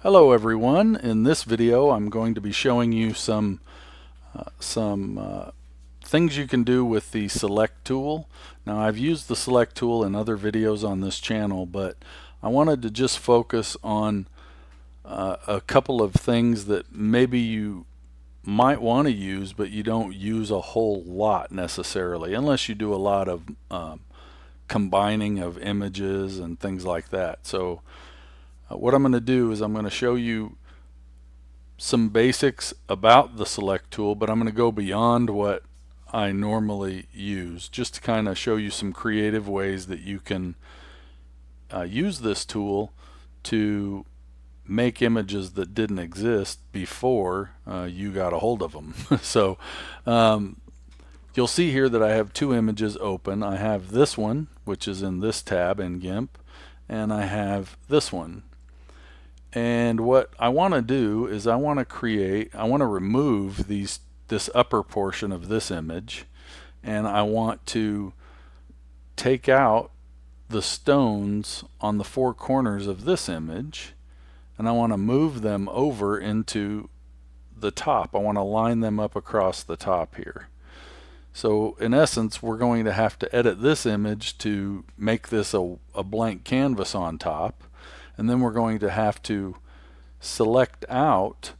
Hello everyone. In this video I'm going to be showing you some things you can do with the select tool. Now I've used the select tool in other videos on this channel, but I wanted to just focus on a couple of things that maybe you might want to use but you don't use a whole lot necessarily, unless you do a lot of combining of images and things like that. So what I'm going to do is I'm going to show you some basics about the select tool, but I'm going to go beyond what I normally use, just to kind of show you some creative ways that you can use this tool to make images that didn't exist before you got a hold of them. So you'll see here that I have two images open. I have this one, which is in this tab in GIMP, and I have this one. And what I want to do is I want to remove this upper portion of this image, and I want to take out the stones on the four corners of this image, and I want to move them over into the top. I want to line them up across the top here. So in essence, we're going to have to edit this image to make this a blank canvas on top. And then we're going to have to select out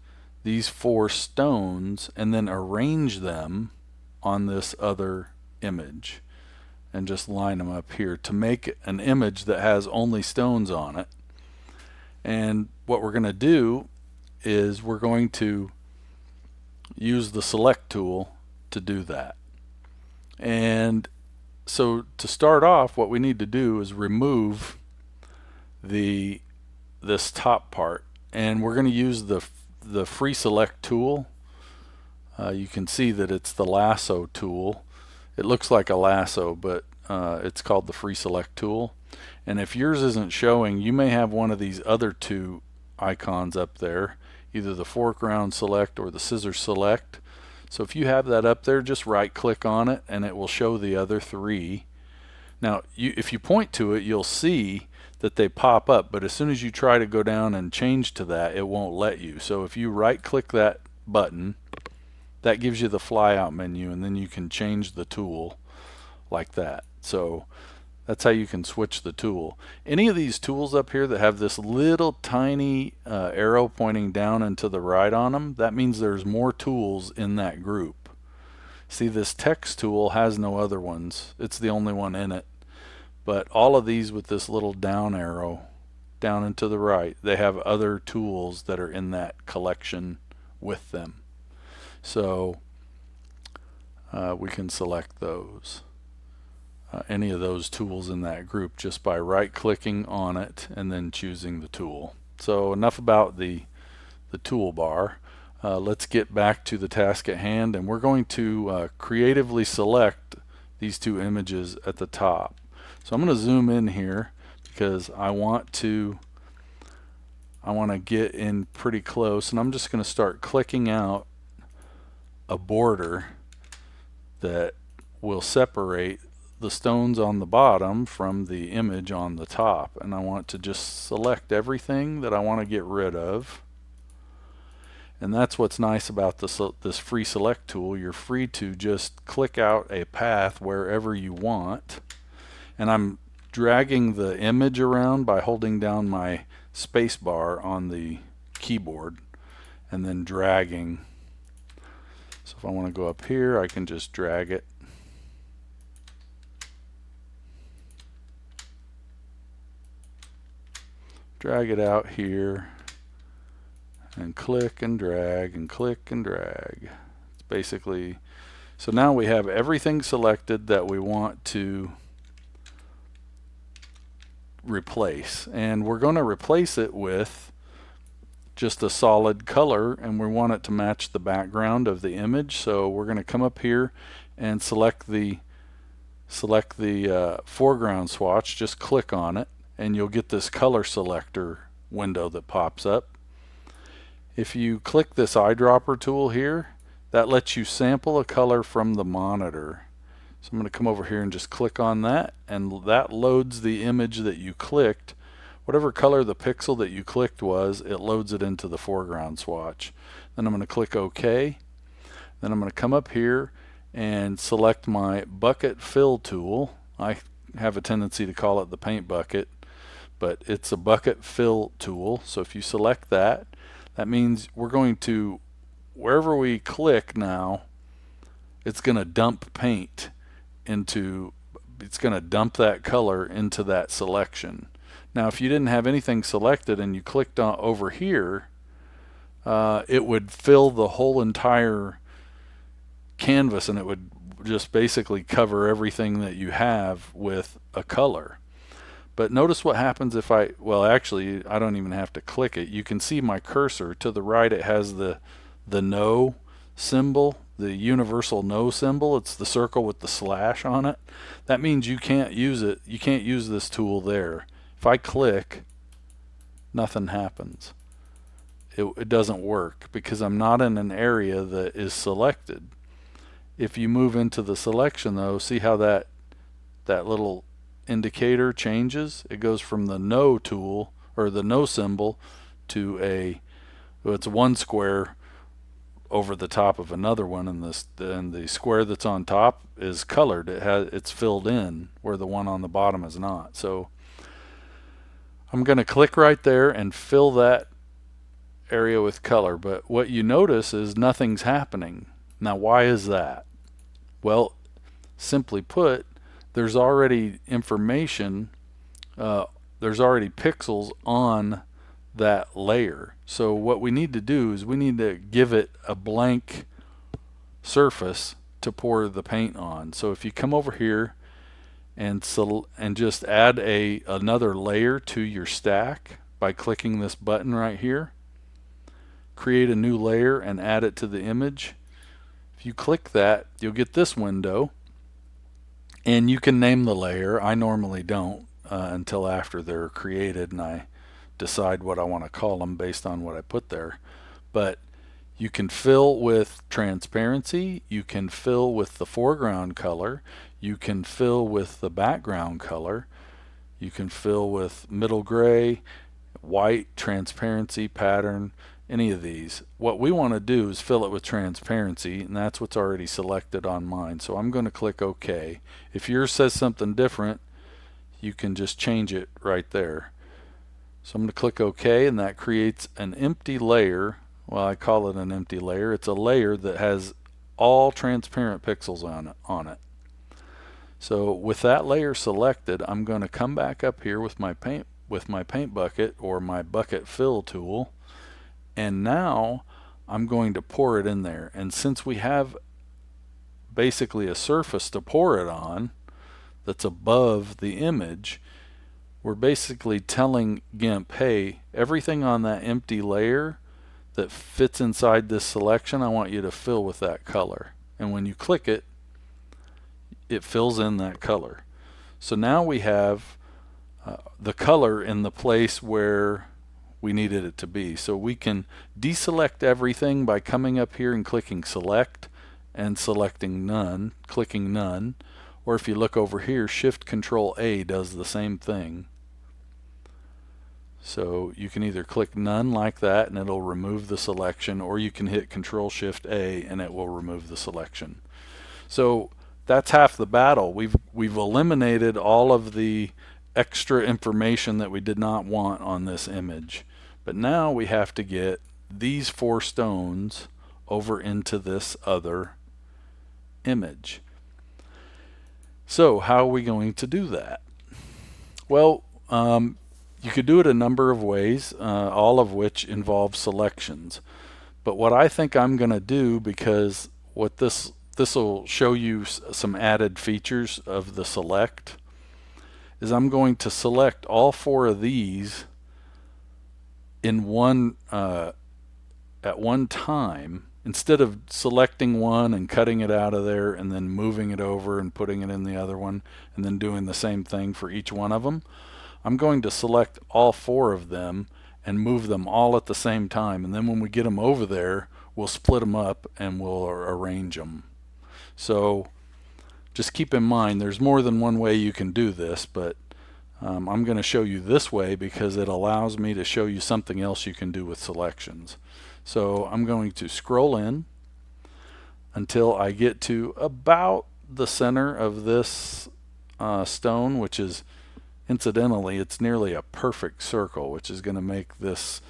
these four stones and then arrange them on this other image and just line them up here to make an image that has only stones on it. And what we're going to do is we're going to use the select tool to do that. And so to start off, what we need to do is remove this top part, and we're going to use the free select tool. You can see that it's the lasso tool. It looks like a lasso, but it's called the free select tool. And if yours isn't showing, you may have one of these other two icons up there, either the foreground select or the scissors select. So if you have that up there, just right click on it and it will show the other three. Now if you point to it, you'll see that they pop up, but as soon as you try to go down and change to that, it won't let you. So if you right click that button, that gives you the flyout menu, and then you can change the tool like that. So that's how you can switch the tool. Any of these tools up here that have this little tiny arrow pointing down and to the right on them, that means there's more tools in that group. See, this text tool has no other ones. It's the only one in it. But all of these with this little down arrow down and to the right, they have other tools that are in that collection with them. So we can select those. Any of those tools in that group just by right clicking on it and then choosing the tool. So enough about the toolbar. Let's get back to the task at hand, and we're going to creatively select these two images at the top. So I'm going to zoom in here because I want to get in pretty close, and I'm just going to start clicking out a border that will separate the stones on the bottom from the image on the top. And I want to just select everything that I want to get rid of. And that's what's nice about this free select tool. You're free to just click out a path wherever you want. And I'm dragging the image around by holding down my spacebar on the keyboard and then dragging. So if I want to go up here, I can just drag it. Drag it out here and click and drag and click and drag. It's basically, so now we have everything selected that we want to replace, and we're going to replace it with just a solid color, and we want it to match the background of the image. So we're going to come up here and select the foreground swatch. Just click on it and you'll get this color selector window that pops up. If you click this eyedropper tool here, that lets you sample a color from the monitor. So I'm going to come over here and just click on that, and that loads the image that you clicked whatever color the pixel that you clicked was, it loads it into the foreground swatch. Then I'm going to click OK. Then I'm going to come up here and select my bucket fill tool. I have a tendency to call it the paint bucket, but it's a bucket fill tool. So if you select that, that means we're going to, wherever we click now, it's going to dump paint into, it's going to dump that color into that selection. Now if you didn't have anything selected and you clicked on over here, it would fill the whole entire canvas, and it would just basically cover everything that you have with a color. But notice what happens if well actually I don't even have to click it. You can see my cursor to the right, it has the no symbol, the universal no symbol. It's the circle with the slash on it. That means you can't use it. You can't use this tool there. If I click, nothing happens. It doesn't work because I'm not in an area that is selected. If you move into the selection though, see how that little indicator changes? It goes from the no tool, or the no symbol, to it's one square over the top of another one, and the square that's on top is colored. It's filled in where the one on the bottom is not. So I'm going to click right there and fill that area with color, but what you notice is nothing's happening. Now why is that? Well, simply put, there's already information, there's already pixels on that layer. So what we need to do is we need to give it a blank surface to pour the paint on. So if you come over here and just add another layer to your stack by clicking this button right here, create a new layer and add it to the image. If you click that, you'll get this window, and you can name the layer. I normally don't until after they're created and I decide what I want to call them based on what I put there. But you can fill with transparency, you can fill with the foreground color, you can fill with the background color, you can fill with middle gray, white, transparency, pattern, any of these. What we want to do is fill it with transparency, and that's what's already selected on mine. So I'm going to click OK. If yours says something different, you can just change it right there. So I'm going to click OK, and that creates an empty layer. Well, I call it an empty layer. It's a layer that has all transparent pixels on it. So with that layer selected, I'm going to come back up here with my paint bucket or my bucket fill tool, and now I'm going to pour it in there. And since we have basically a surface to pour it on that's above the image, we're basically telling GIMP, hey, everything on that empty layer that fits inside this selection, I want you to fill with that color. And when you click it, it fills in that color. So now we have the color in the place where we needed it to be. So we can deselect everything by coming up here and clicking select and selecting none, clicking none. Or if you look over here, Shift Control A does the same thing. So you can either click none like that and it'll remove the selection, or you can hit Ctrl-Shift A and it will remove the selection. So that's half the battle. We've eliminated all of the extra information that we did not want on this image. But now we have to get these 4 stones over into this other image. So how are we going to do that? Well, you could do it a number of ways, all of which involve selections. But what I think I'm going to do, because what this will show you some added features of the select, is I'm going to select all 4 of these in at one time, instead of selecting one and cutting it out of there and then moving it over and putting it in the other one and then doing the same thing for each one of them. I'm going to select all 4 of them and move them all at the same time, and then when we get them over there, we'll split them up and we'll arrange them. So just keep in mind there's more than one way you can do this, but I'm going to show you this way because it allows me to show you something else you can do with selections. So I'm going to scroll in until I get to about the center of this stone, which is, incidentally, it's nearly a perfect circle, which is going to make this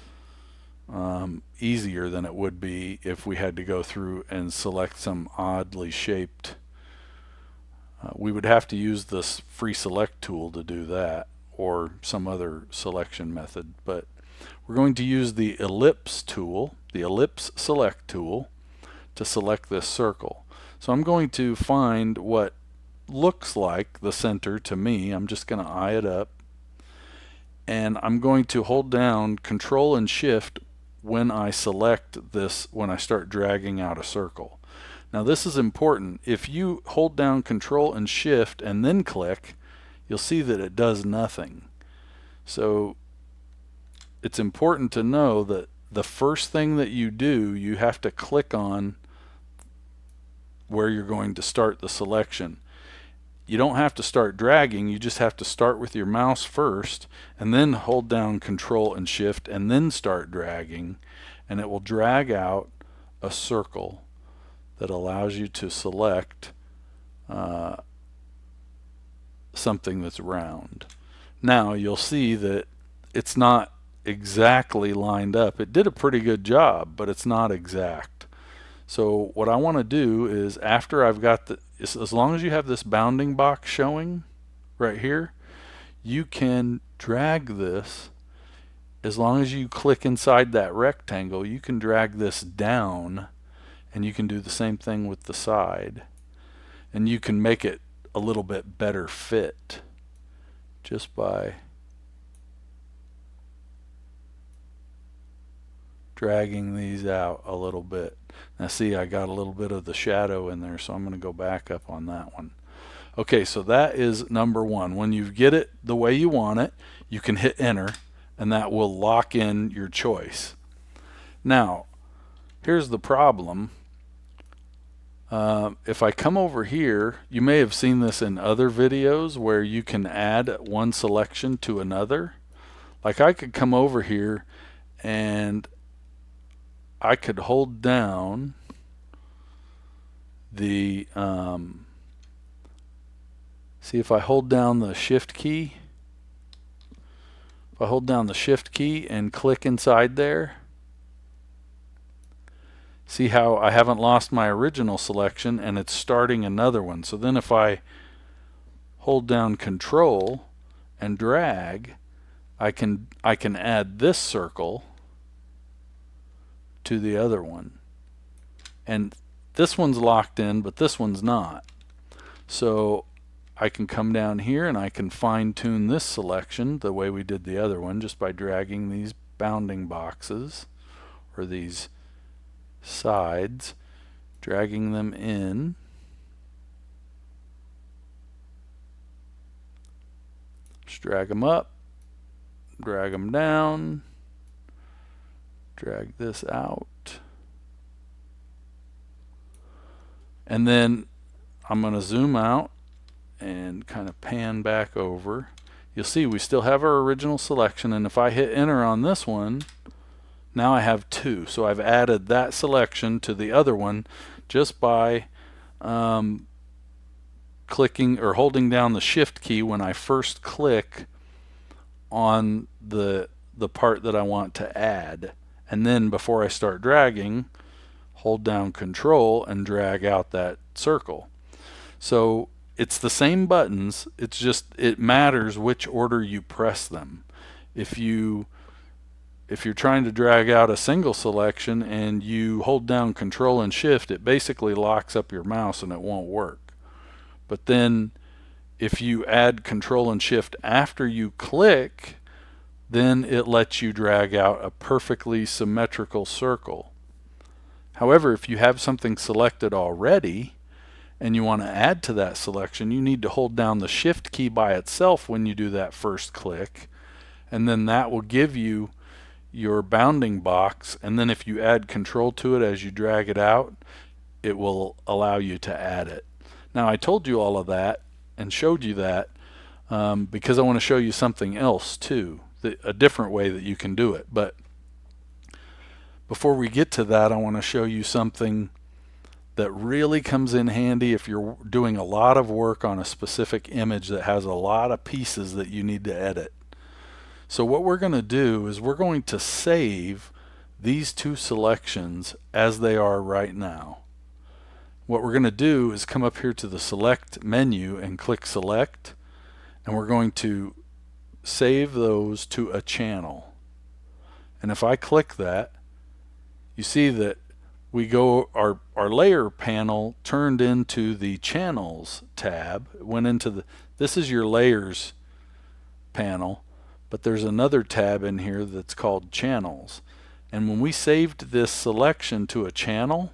easier than it would be if we had to go through and select some oddly shaped. We would have to use this free select tool to do that, or some other selection method, but we're going to use the ellipse tool, the ellipse select tool, to select this circle. So I'm going to find what looks like the center to me. I'm just going to eye it up, and I'm going to hold down Control and Shift when I select this, when I start dragging out a circle. Now this is important. If you hold down Control and Shift and then click, you'll see that it does nothing. So it's important to know that the first thing that you do, you have to click on where you're going to start the selection. You don't have to start dragging, you just have to start with your mouse first and then hold down Control and Shift and then start dragging, and it will drag out a circle that allows you to select something that's round. Now you'll see that it's not exactly lined up. It did a pretty good job, but it's not exact. So what I want to do is, after I've got the, as long as you have this bounding box showing right here, you can drag this. As long as you click inside that rectangle, you can drag this down, and you can do the same thing with the side, and you can make it a little bit better fit just by dragging these out a little bit. Now see, I got a little bit of the shadow in there, so I'm going to go back up on that one. Okay, so that is number one. When you get it the way you want it, you can hit enter, and that will lock in your choice. Now, here's the problem. If I come over here, you may have seen this in other videos where you can add one selection to another. Like I could come over here and I could hold down the see, if I hold down the shift key, if I hold down the shift key and click inside there, see how I haven't lost my original selection and it's starting another one. So then if I hold down Control and drag, I can add this circle to the other one, and this one's locked in but this one's not. So I can come down here and I can fine-tune this selection the way we did the other one, just by dragging these bounding boxes, or these sides, dragging them in, just drag them up, drag them down, drag this out, and then I'm going to zoom out and kind of pan back over. You'll see we still have our original selection, and if I hit enter on this one, now I have two. So I've added that selection to the other one just by clicking or holding down the shift key when I first click on the part that I want to add, and then before I start dragging, hold down Control and drag out that circle. So it's the same buttons, it's just it matters which order you press them. If you're trying to drag out a single selection and you hold down Control and Shift, it basically locks up your mouse and it won't work. But then if you add Control and Shift after you click, then it lets you drag out a perfectly symmetrical circle. However, if you have something selected already and you want to add to that selection, you need to hold down the shift key by itself when you do that first click, and then that will give you your bounding box, and then if you add control to it as you drag it out, it will allow you to add it. Now I told you all of that and showed you that because I want to show you something else too, a different way that you can do it. But before we get to that, I want to show you something that really comes in handy if you're doing a lot of work on a specific image that has a lot of pieces that you need to edit. So what we're going to do is we're going to save these two selections as they are right now. What we're going to do is come up here to the select menu and click select, and we're going to save those to a channel. And if I click that, you see that we go, our layer panel turned into the channels tab. It went into this is your layers panel, but there's another tab in here that's called channels. And when we saved this selection to a channel,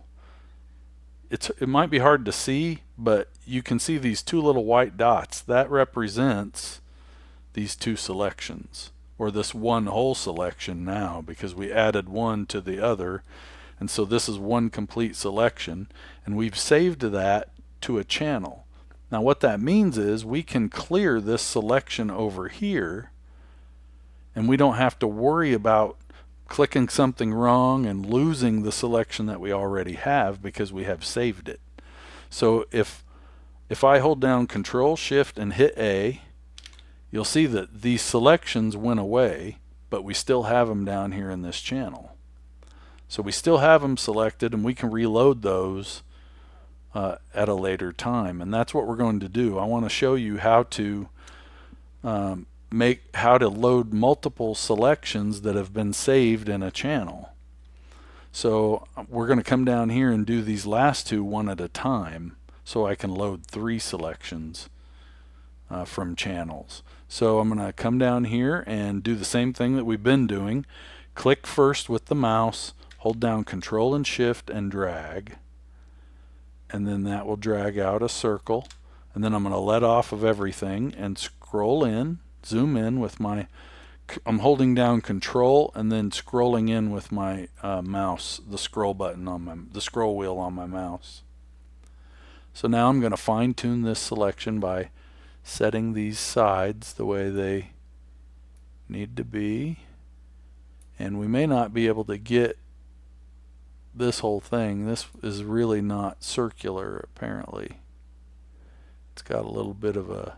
it might be hard to see, but you can see these two little white dots. That represents these two selections, or this one whole selection now, because we added one to the other. And so this is one complete selection, and we've saved that to a channel. Now what that means is we can clear this selection over here, and we don't have to worry about clicking something wrong and losing the selection that we already have because we have saved it. So if I hold down Ctrl-Shift and hit A, you'll see that these selections went away, but we still have them down here in this channel. So we still have them selected, and we can reload those at a later time. And that's what we're going to do. I want to show you how to load multiple selections that have been saved in a channel. So we're going to come down here and do these last two one at a time, so I can load 3 selections from channels. So I'm going to come down here and do the same thing that we've been doing. Click first with the mouse, hold down Control and Shift and drag, and then that will drag out a circle. And then I'm going to let off of everything and scroll in, zoom in with I'm holding down Control and then scrolling in with my mouse, the scroll button on the scroll wheel on my mouse. So now I'm going to fine tune this selection by setting these sides the way they need to be. And we may not be able to get this whole thing. This is really not circular, apparently. It's got a little bit of a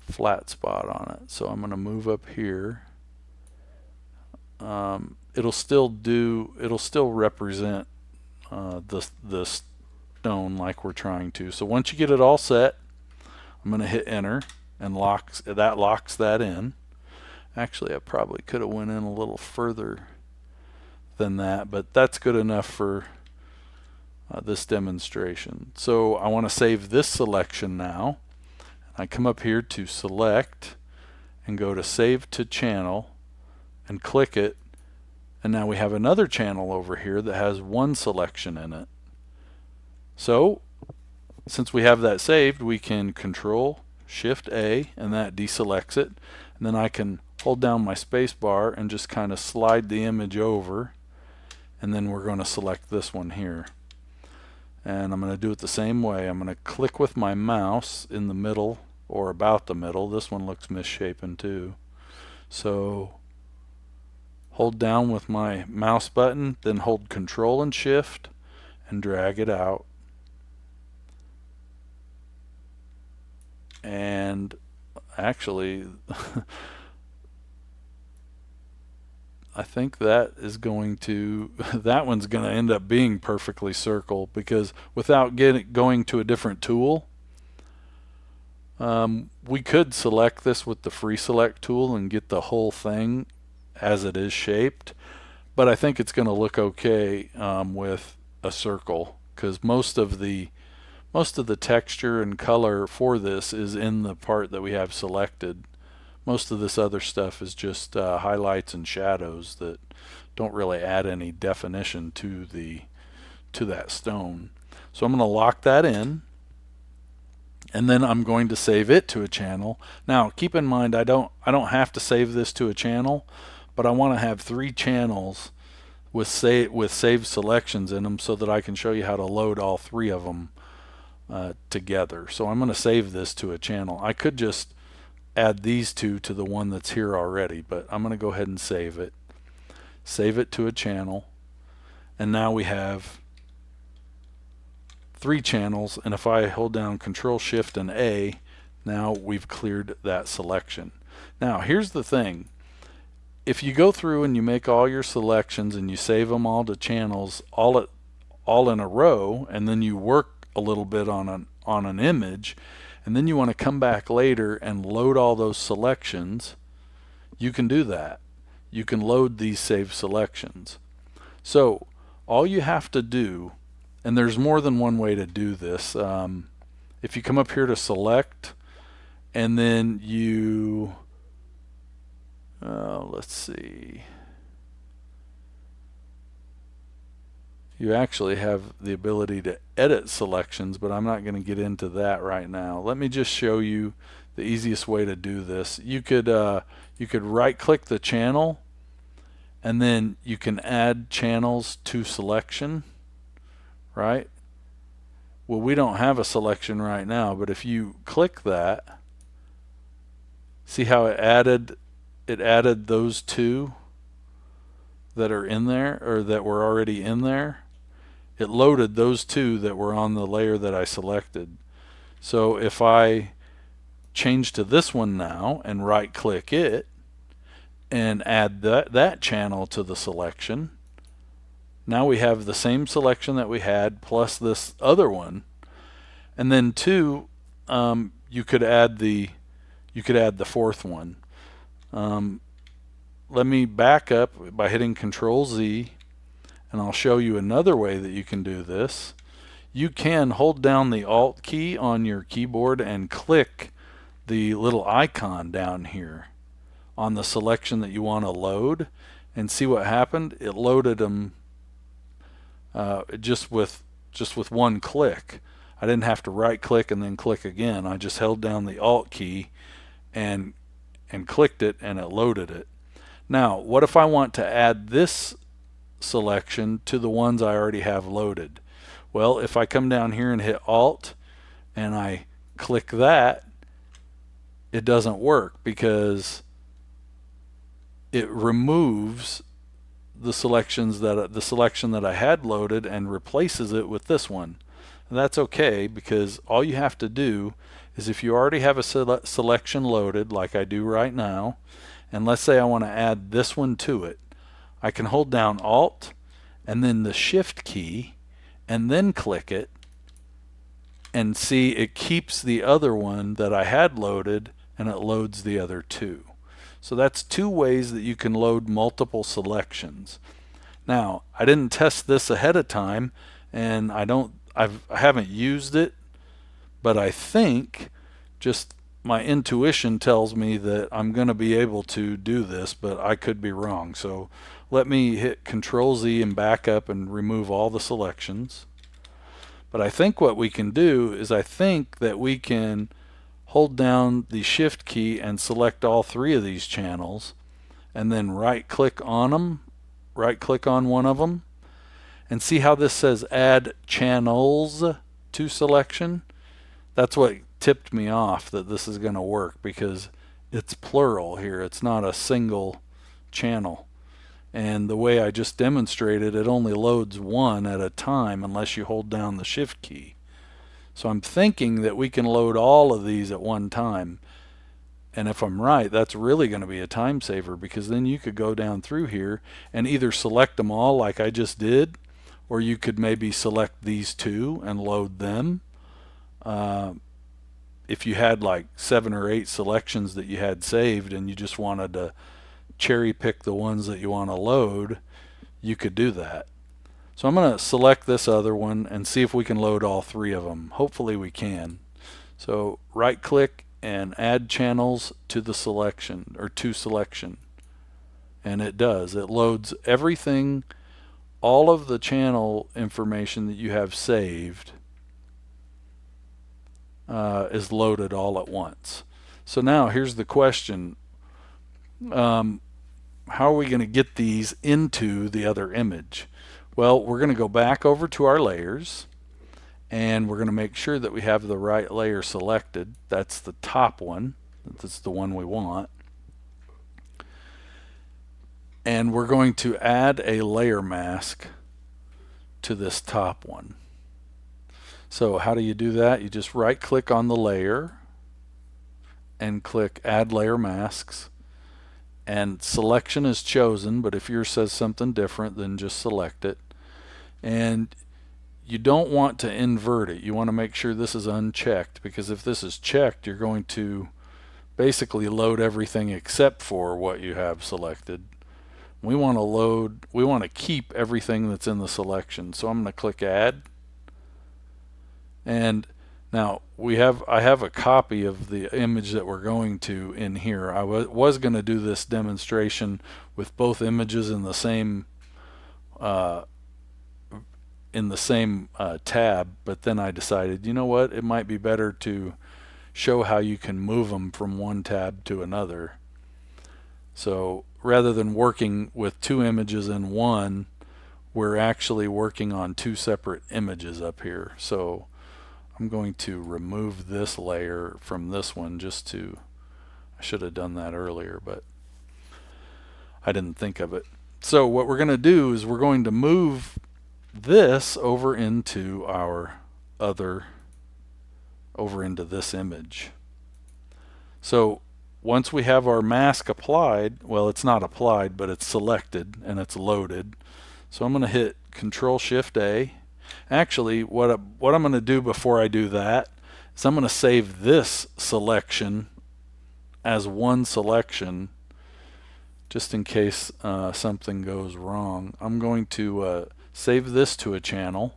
flat spot on it. So I'm going to move up here. It'll still represent the stone like we're trying to. So once you get it all set, I'm going to hit enter, and locks that in. Actually, I probably could have went in a little further than that, but that's good enough for this demonstration. So I want to save this selection now. I come up here to select and go to save to channel and click it, and now we have another channel over here that has one selection in it. So since we have that saved, we can Control-Shift A, and that deselects it, and then I can hold down my space bar and just kind of slide the image over, and then we're going to select this one here. And I'm going to do it the same way. I'm going to click with my mouse in the middle or about the middle. This one looks misshapen too. So hold down with my mouse button, then hold Control and Shift and drag it out. And actually I think that is going to that one's going to end up being perfectly circle, because without going to a different tool, we could select this with the free select tool and get the whole thing as it is shaped, but I think it's going to look okay with a circle, because most of the texture and color for this is in the part that we have selected. Most of this other stuff is just highlights and shadows that don't really add any definition to that stone. So I'm going to lock that in, and then I'm going to save it to a channel. Now keep in mind, I don't have to save this to a channel, but I want to have 3 channels with saved selections in them so that I can show you how to load all 3 of them together. So I'm going to save this to a channel. I could just add these two to the one that's here already, but I'm going to go ahead and save it. Save it to a channel, and now we have 3 channels, and if I hold down Ctrl-Shift and A, now we've cleared that selection. Now here's the thing. If you go through and you make all your selections and you save them all to channels all in a row, and then you work a little bit on an image, and then you want to come back later and load all those selections, you can do that. You can load these saved selections. So all you have to do, and there's more than one way to do this, if you come up here to select, and then you let's see, you actually have the ability to edit selections, but I'm not going to get into that right now. Let me just show you the easiest way to do this. You could right click the channel, and then you can add channels to selection, right? Well, we don't have a selection right now, but if you click that, see how it added those 2 that are in there, or that were already in there. It loaded those 2 that were on the layer that I selected. So if I change to this one now and right click it and add that channel to the selection, now we have the same selection that we had plus this other one. And then 2, you could add the 4th one. Let me back up by hitting Ctrl-Z, and I'll show you another way that you can do this. You can hold down the Alt key on your keyboard and click the little icon down here on the selection that you want to load, and see what happened. It loaded them just with one click. I didn't have to right click and then click again. I just held down the Alt key and clicked it, and it loaded it. Now what if I want to add this selection to the ones I already have loaded? Well, if I come down here and hit Alt and I click that, it doesn't work because it removes the selection that I had loaded and replaces it with this one. And that's okay, because all you have to do is, if you already have a selection loaded like I do right now, and let's say I want to add this one to it, I can hold down Alt and then the Shift key and then click it, and see it keeps the other one that I had loaded and it loads the other 2. So that's 2 ways that you can load multiple selections. Now, I didn't test this ahead of time, and I haven't used it, but I think, just my intuition tells me that I'm going to be able to do this, but I could be wrong. So let me hit Ctrl-Z and back up and remove all the selections. But I think what we can do is, I think that we can hold down the Shift key and select all 3 of these channels, and then right click on them, right click on one of them, and see how this says Add Channels to Selection. That's what tipped me off that this is going to work, because it's plural here. It's not a single channel. And the way I just demonstrated, it only loads one at a time unless you hold down the Shift key. So I'm thinking that we can load all of these at one time. And if I'm right, that's really going to be a time saver, because then you could go down through here and either select them all like I just did, or you could maybe select these 2 and load them. If you had like 7 or 8 selections that you had saved and you just wanted to cherry pick the ones that you want to load, you could do that. So I'm going to select this other one and see if we can load all 3 of them. Hopefully we can. So right click and add channels to the selection, or to selection, and it does. It loads everything, all of the channel information that you have saved is loaded all at once. So now here's the question. How are we going to get these into the other image? Well, we're going to go back over to our layers, and we're going to make sure that we have the right layer selected. That's the top one. That's the one we want. And we're going to add a layer mask to this top one. So how do you do that? You just right click on the layer and click Add Layer Masks, and selection is chosen, but if yours says something different, then just select it. And you don't want to invert it. You want to make sure this is unchecked, because if this is checked, you're going to basically load everything except for what you have selected. We want to keep everything that's in the selection. So I'm going to click Add. And now I have a copy of the image that we're going to in here. I was going to do this demonstration with both images in the same tab, but then I decided, you know what, it might be better to show how you can move them from one tab to another. So rather than working with two images in one, we're actually working on two separate images up here. So I'm going to remove this layer from this one I should have done that earlier, but I didn't think of it. So what we're going to do is we're going to move this over into into this image. So once we have our mask applied, well, it's not applied, but it's selected and it's loaded. So I'm going to hit Ctrl-Shift-A. Actually, what I'm going to do before I do that is I'm going to save this selection as one selection, just in case something goes wrong. I'm going to save this to a channel,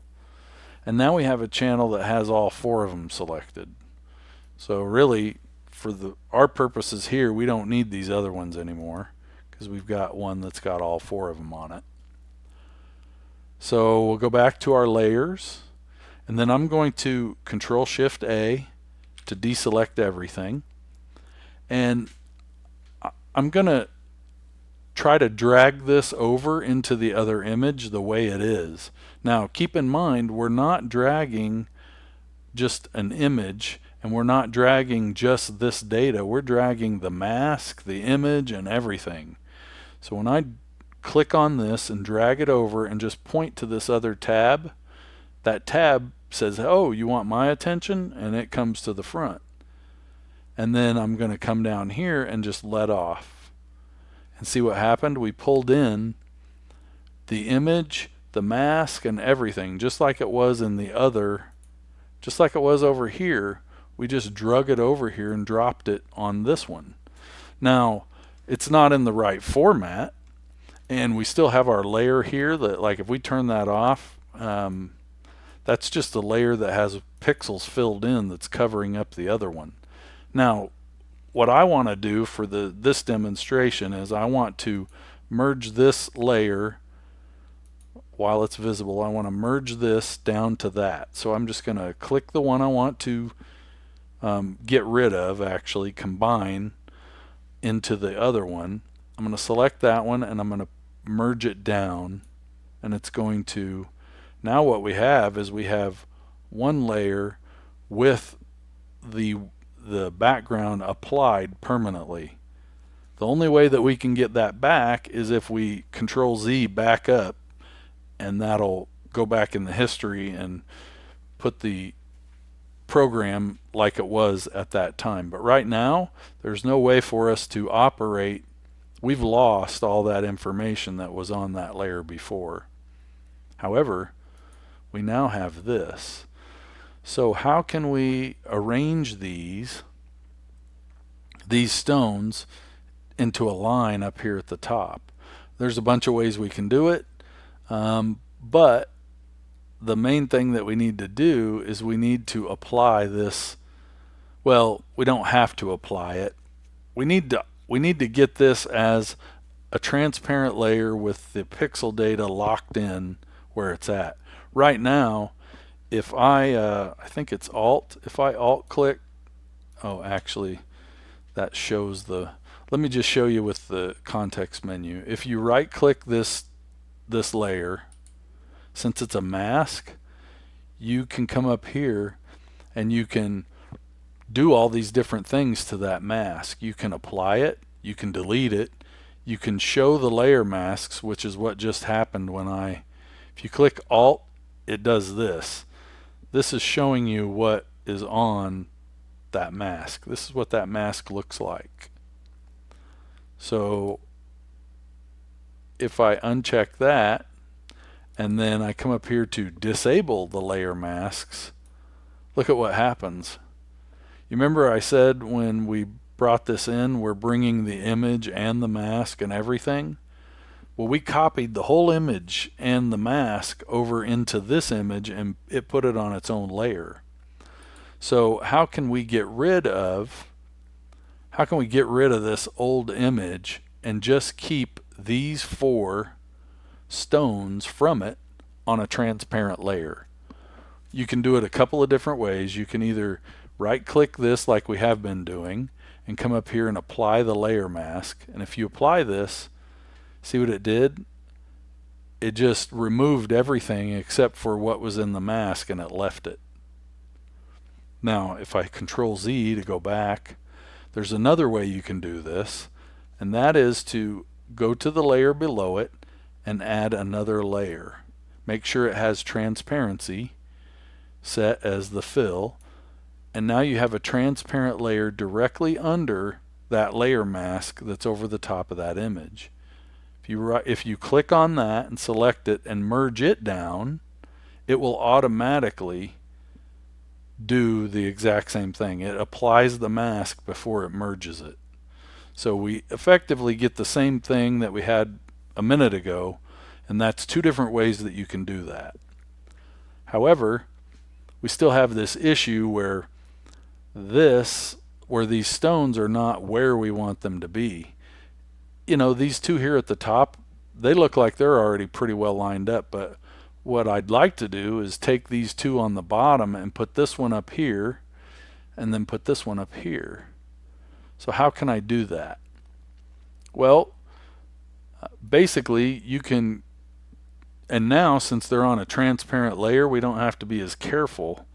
and now we have a channel that has all four of them selected. So really, for our purposes here, we don't need these other ones anymore, because we've got one that's got all four of them on it. So we'll go back to our layers, and then I'm going to Ctrl-Shift-A to deselect everything, and I'm going to try to drag this over into the other image the way it is. Now keep in mind, we're not dragging just an image, and we're not dragging just this data. We're dragging the mask, the image, and everything. So when I click on this and drag it over and just point to this other tab, that tab says, oh, you want my attention, and it comes to the front. And then I'm going to come down here and just let off. And see what happened? We pulled in the image, the mask, and everything, just like it was in the other, just like it was over here. We just drug it over here and dropped it on this one. Now, it's not in the right format, and we still have our layer here that, like, if we turn that off, that's just a layer that has pixels filled in that's covering up the other one. Now, what I want to do for this demonstration is I want to merge this layer while it's visible. I want to merge this down to that. So I'm just going to click the one I want to get rid of, actually combine into the other one. I'm going to select that one, and I'm going to merge it down, and it's going to, now what we have is we have one layer with the background applied permanently. The only way that we can get that back is if we Control-Z back up, and that'll go back in the history and put the program like it was at that time. But right now, there's no way for us to operate. We've lost all that information that was on that layer before. However, we now have this. So how can we arrange these stones into a line up here at the top? There's a bunch of ways we can do it, but the main thing that we need to do is we need to apply this. Well, we don't have to apply it. We need to get this as a transparent layer with the pixel data locked in where it's at. Right now, if I think it's Alt, if I Alt click, oh, actually that shows let me just show you with the context menu. If you right click this layer, since it's a mask, you can come up here and you can do all these different things to that mask. You can apply it, you can delete it, you can show the layer masks, which is what just happened when if you click Alt, it does this. This is showing you what is on that mask. This is what that mask looks like. So if I uncheck that and then I come up here to disable the layer masks, look at what happens. You remember I said when we brought this in, we're bringing the image and the mask and everything? Well, we copied the whole image and the mask over into this image and it put it on its own layer. So how can we get rid of this old image and just keep these 4 stones from it on a transparent layer? You can do it a couple of different ways. You can either right click this like we have been doing and come up here and apply the layer mask, and if you apply this, see what it did? It just removed everything except for what was in the mask and it left it. Now if I Control Z to go back, there's another way you can do this, and that is to go to the layer below it and add another layer. Make sure it has transparency set as the fill, and now you have a transparent layer directly under that layer mask that's over the top of that image. If you click on that and select it and merge it down, it will automatically do the exact same thing. It applies the mask before it merges it. So we effectively get the same thing that we had a minute ago, and that's 2 different ways that you can do that. However, we still have this issue where these stones are not where we want them to be. You know, these 2 here at the top, they look like they're already pretty well lined up, but what I'd like to do is take these 2 on the bottom and put this one up here and then put this one up here. So how can I do that? Well, basically you can, and now since they're on a transparent layer, we don't have to be as careful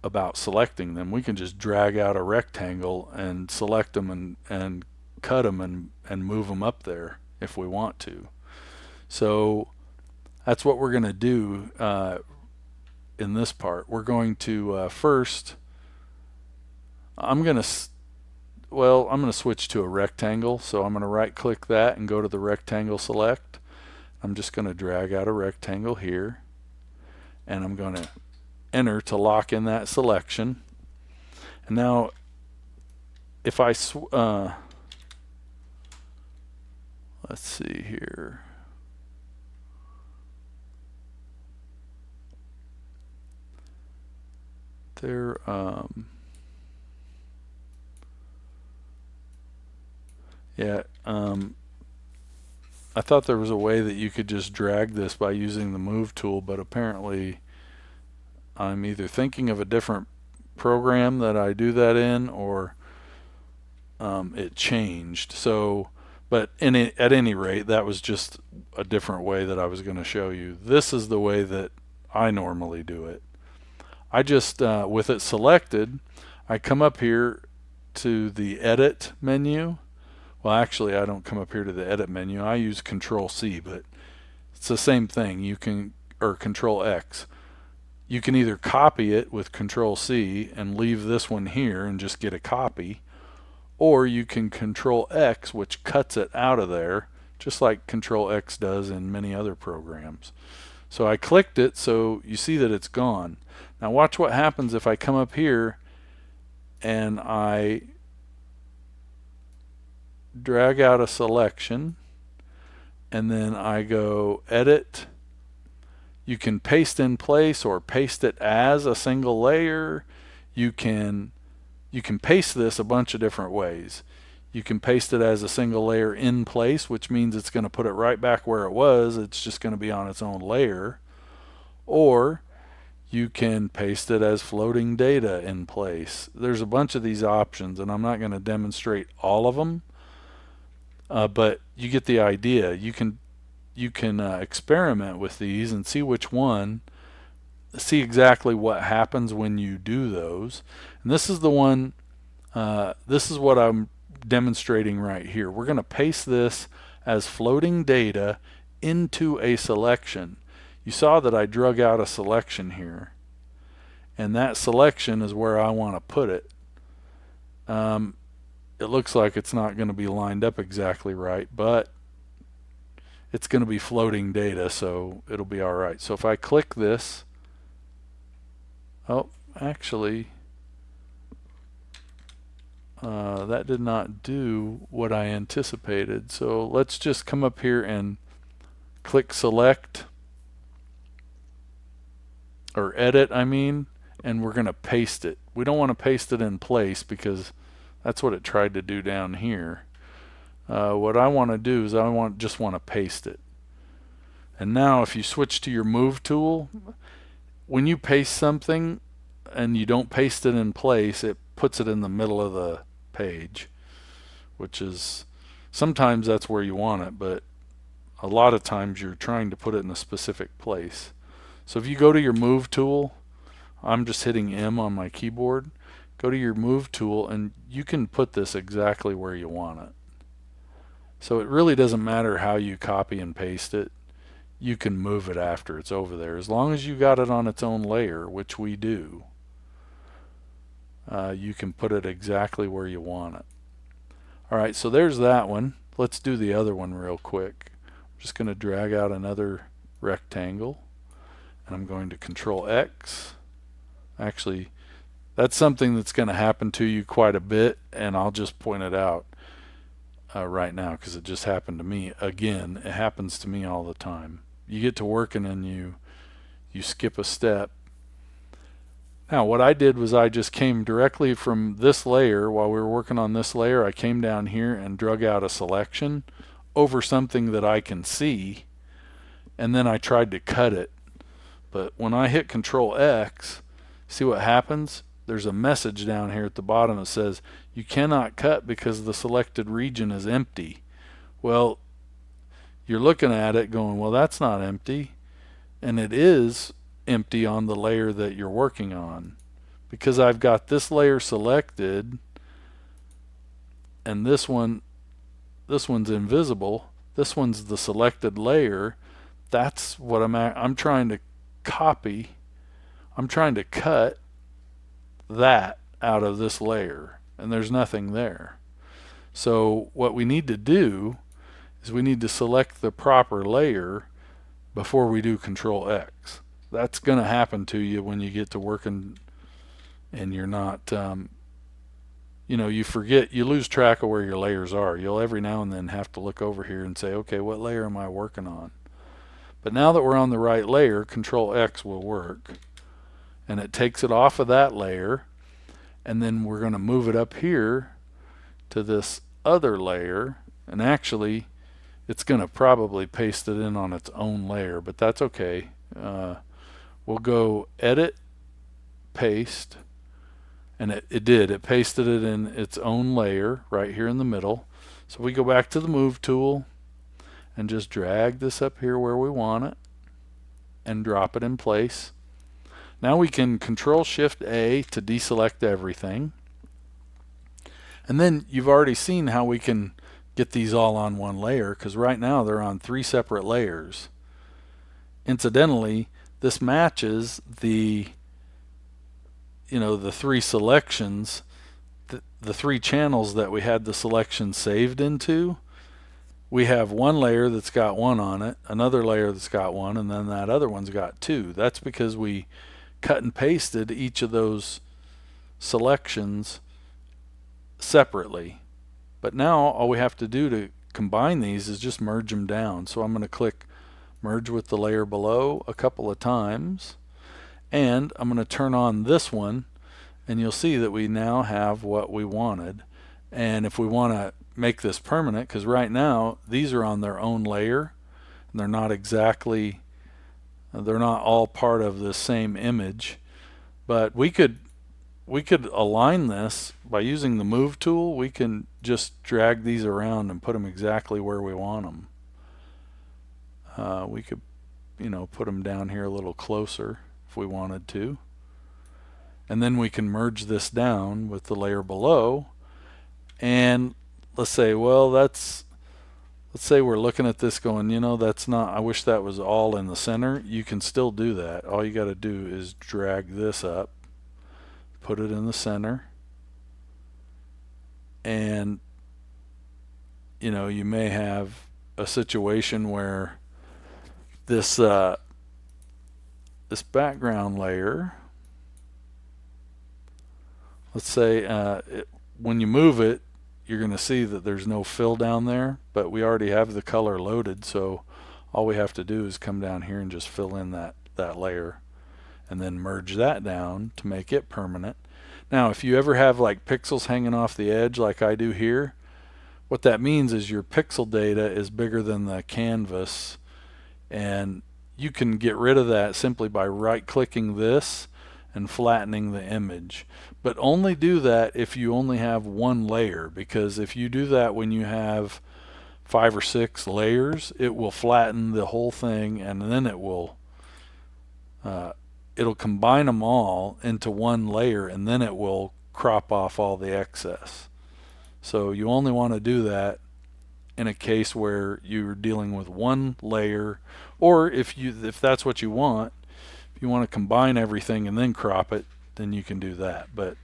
about selecting them. We can just drag out a rectangle and select them and cut them and move them up there if we want to. So that's what we're going to do in this part. We're going to first, I'm going to switch to a rectangle. So I'm going to right click that and go to the rectangle select. I'm just going to drag out a rectangle here, and I'm going to enter to lock in that selection. And now if I let's see here. There I thought there was a way that you could just drag this by using the move tool, but apparently I'm either thinking of a different program that I do that in, or it changed. So, but at any rate, that was just a different way that I was going to show you. This is the way that I normally do it. I just, with it selected, I come up here to the Edit menu. Well, actually, I don't come up here to the Edit menu. I use Ctrl-C, but it's the same thing. You can, or Ctrl-X. You can either copy it with Ctrl-C and leave this one here and just get a copy, or you can Ctrl-X, which cuts it out of there, just like Ctrl-X does in many other programs. So I clicked it, so you see that it's gone. Now watch what happens if I come up here and I drag out a selection, and then I go Edit. You can paste in place or paste it as a single layer. You can paste this a bunch of different ways. You can paste it as a single layer in place, which means it's going to put it right back where it was. It's just going to be on its own layer. Or you can paste it as floating data in place. There's a bunch of these options, and I'm not going to demonstrate all of them, but you get the idea. You can experiment with these and see which one see exactly what happens when you do those. And this is the one, this is what I'm demonstrating right here. We're going to paste this as floating data into a selection. You saw that I drug out a selection here, and that selection is where I want to put it. It looks like it's not going to be lined up exactly right, but it's going to be floating data, so it'll be alright. So if I click this, oh, actually, that did not do what I anticipated. So let's just come up here and click select, or edit, I mean, and we're going to paste it. We don't want to paste it in place because that's what it tried to do down here. What I want to do is just want to paste it. And now if you switch to your move tool, when you paste something and you don't paste it in place, it puts it in the middle of the page, which is, sometimes that's where you want it, but a lot of times you're trying to put it in a specific place. So if you go to your move tool, I'm just hitting M on my keyboard, go to your move tool and you can put this exactly where you want it. So it really doesn't matter how you copy and paste it. You can move it after it's over there, as long as you got it on its own layer, which we do. You can put it exactly where you want it. Alright, so there's that one. Let's do the other one real quick. I'm just going to drag out another rectangle, and I'm going to Ctrl-X. Actually, that's something that's going to happen to you quite a bit, and I'll just point it out right now because it just happened to me again. It happens to me all the time. You get to working and you skip a step. Now what I did was I just came directly from this layer. While we were working on this layer, I came down here and drug out a selection over something that I can see, and then I tried to cut it. But when I hit Ctrl-X, see what happens? There's a message down here at the bottom that says you cannot cut because the selected region is empty. Well, you're looking at it going, well, that's not empty, and it is empty on the layer that you're working on, because I've got this layer selected and this one's invisible. This one's the selected layer. That's what I'm trying to copy. I'm trying to cut that out of this layer, and there's nothing there. So what we need to do is we need to select the proper layer before we do Ctrl-X. That's going to happen to you when you get to working and you're not, you forget, you lose track of where your layers are. You'll every now and then have to look over here and say, okay, what layer am I working on? But now that we're on the right layer, Ctrl-X will work, and it takes it off of that layer, and then we're going to move it up here to this other layer, and actually it's going to probably paste it in on its own layer, but that's okay. We'll go edit, paste, and it did. It pasted it in its own layer right here in the middle. So we go back to the move tool and just drag this up here where we want it and drop it in place. Now we can Ctrl-Shift A to deselect everything. And then you've already seen how we can get these all on one layer, because right now they're on 3 separate layers. Incidentally, this matches the 3 selections, the 3 channels that we had the selection saved into. We have one layer that's got 1 on it, another layer that's got 1, and then that other one's got 2. That's because we cut and pasted each of those selections separately. But now all we have to do to combine these is just merge them down. So I'm going to click merge with the layer below a couple of times, and I'm going to turn on this one, and you'll see that we now have what we wanted. And if we want to make this permanent, because right now these are on their own layer and they're not all part of the same image, but we could align this by using the move tool. We can just drag these around and put them exactly where we want them. We could put them down here a little closer. if we wanted to. And then we can merge this down with the layer below. And let's say, well, let's say we're looking at this going, you know, that's not, I wish that was all in the center. You can still do that. All you got to do is drag this up, put it in the center, and you know, you may have a situation where this this background layer, let's say when you move it, you're going to see that there's no fill down there, but we already have the color loaded, so all we have to do is come down here and just fill in that layer and then merge that down to make it permanent. Now if you ever have like pixels hanging off the edge like I do here, what that means is your pixel data is bigger than the canvas, and you can get rid of that simply by right clicking this and flattening the image. But only do that if you only have one layer, because if you do that when you have 5 or 6 layers, it will flatten the whole thing, and then it will it'll combine them all into one layer, and then it will crop off all the excess. So you only want to do that in a case where you're dealing with one layer, or if that's what you want, if you want to combine everything and then crop it, then you can do that. But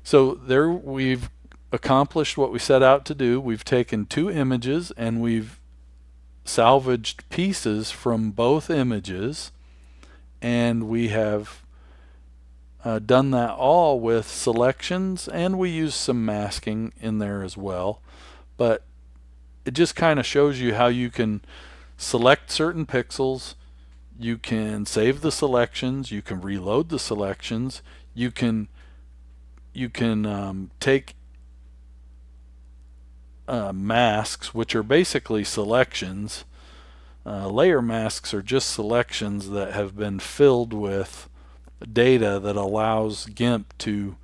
so there, we've accomplished what we set out to do. We've taken 2 images and we've salvaged pieces from both images, and we have done that all with selections, and we use some masking in there as well. But it just kind of shows you how you can select certain pixels, you can save the selections, you can reload the selections, you can take masks, which are basically selections. Layer masks are just selections that have been filled with data that allows GIMP to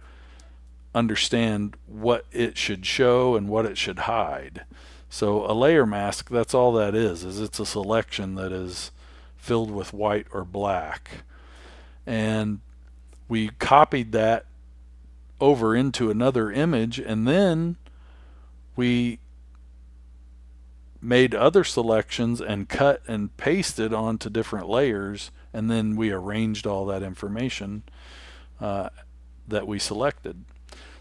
understand what it should show and what it should hide. So a layer mask, that's all that is it's a selection that is filled with white or black. And we copied that over into another image, and then we made other selections and cut and pasted onto different layers, and then we arranged all that information that we selected.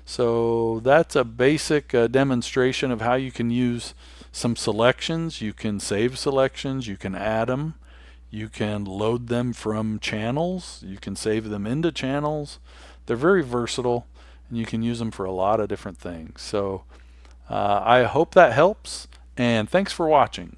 So that's a basic demonstration of how you can use some selections. You can save selections, you can add them, you can load them from channels, you can save them into channels. They're very versatile, and you can use them for a lot of different things. So I hope that helps, and thanks for watching.